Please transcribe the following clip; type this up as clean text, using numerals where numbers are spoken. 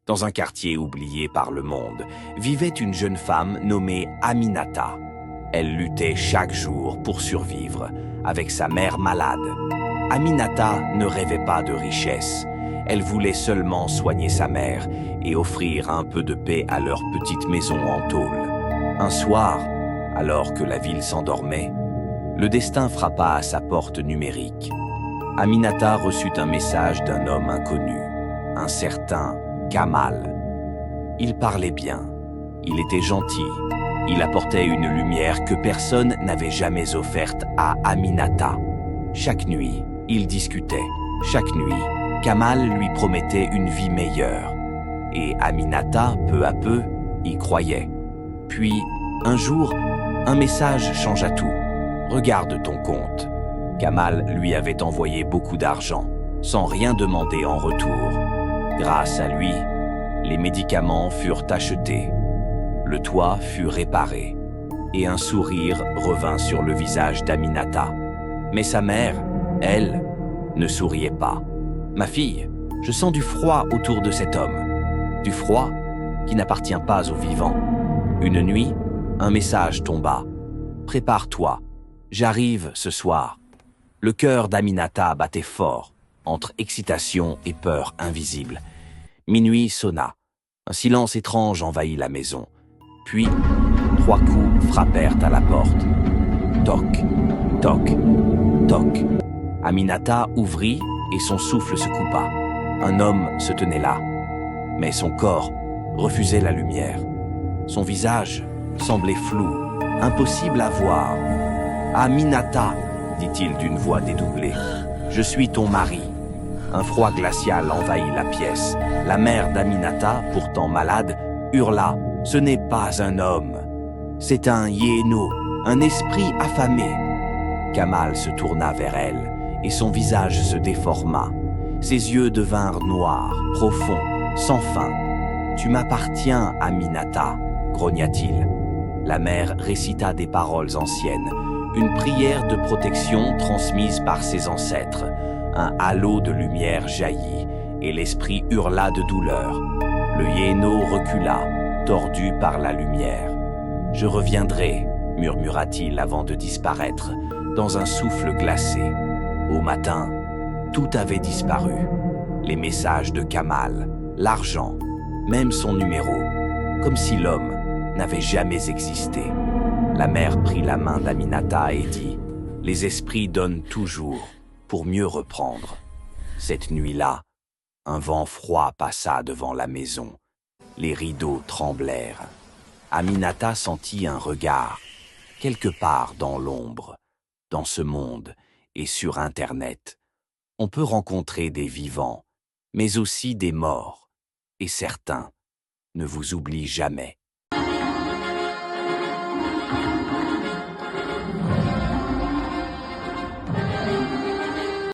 Dans un quartier oublié par le monde, vivait une jeune femme nommée Aminata. Elle luttait chaque jour pour survivre, avec sa mère malade. Aminata ne rêvait pas de richesse. Elle voulait seulement soigner sa mère et offrir un peu de paix à leur petite maison en tôle. Un soir, alors que la ville s'endormait, le destin frappa à sa porte numérique. Aminata reçut un message d'un homme inconnu, un certain Kamal. Il parlait bien, il était gentil, il apportait une lumière que personne n'avait jamais offerte à Aminata. Chaque nuit, ils discutaient. Chaque nuit, Kamal lui promettait une vie meilleure. Et Aminata, peu à peu, y croyait. Puis, un jour, un message changea tout. « Regarde ton compte ». Kamal lui avait envoyé beaucoup d'argent, sans rien demander en retour. Grâce à lui, les médicaments furent achetés, le toit fut réparé, et un sourire revint sur le visage d'Aminata. Mais sa mère, elle, ne souriait pas. « Ma fille, je sens du froid autour de cet homme, du froid qui n'appartient pas aux vivants. » Une nuit, un message tomba. « Prépare-toi, j'arrive ce soir. » Le cœur d'Aminata battait fort, entre excitation et peur invisible. Minuit sonna. Un silence étrange envahit la maison. Puis, 3 coups frappèrent à la porte. Toc, toc, toc. Aminata ouvrit et son souffle se coupa. Un homme se tenait là, mais son corps refusait la lumière. Son visage semblait flou, impossible à voir. « Aminata !» dit-il d'une voix dédoublée. « Je suis ton mari. » Un froid glacial envahit la pièce. La mère d'Aminata, pourtant malade, hurla. « Ce n'est pas un homme. C'est un hyéno, un esprit affamé. » Kamal se tourna vers elle, et son visage se déforma. Ses yeux devinrent noirs, profonds, sans fin. « Tu m'appartiens, Aminata » grogna-t-il. La mère récita des paroles anciennes, une prière de protection transmise par ses ancêtres. Un halo de lumière jaillit, et l'esprit hurla de douleur. Le hyéno recula, tordu par la lumière. « Je reviendrai » murmura-t-il avant de disparaître, dans un souffle glacé. Au matin, tout avait disparu. Les messages de Kamal, l'argent, même son numéro, comme si l'homme n'avait jamais existé. La mère prit la main d'Aminata et dit « Les esprits donnent toujours pour mieux reprendre. » Cette nuit-là, un vent froid passa devant la maison. Les rideaux tremblèrent. Aminata sentit un regard, quelque part dans l'ombre. Dans ce monde et sur Internet, on peut rencontrer des vivants, mais aussi des morts, et certains ne vous oublient jamais.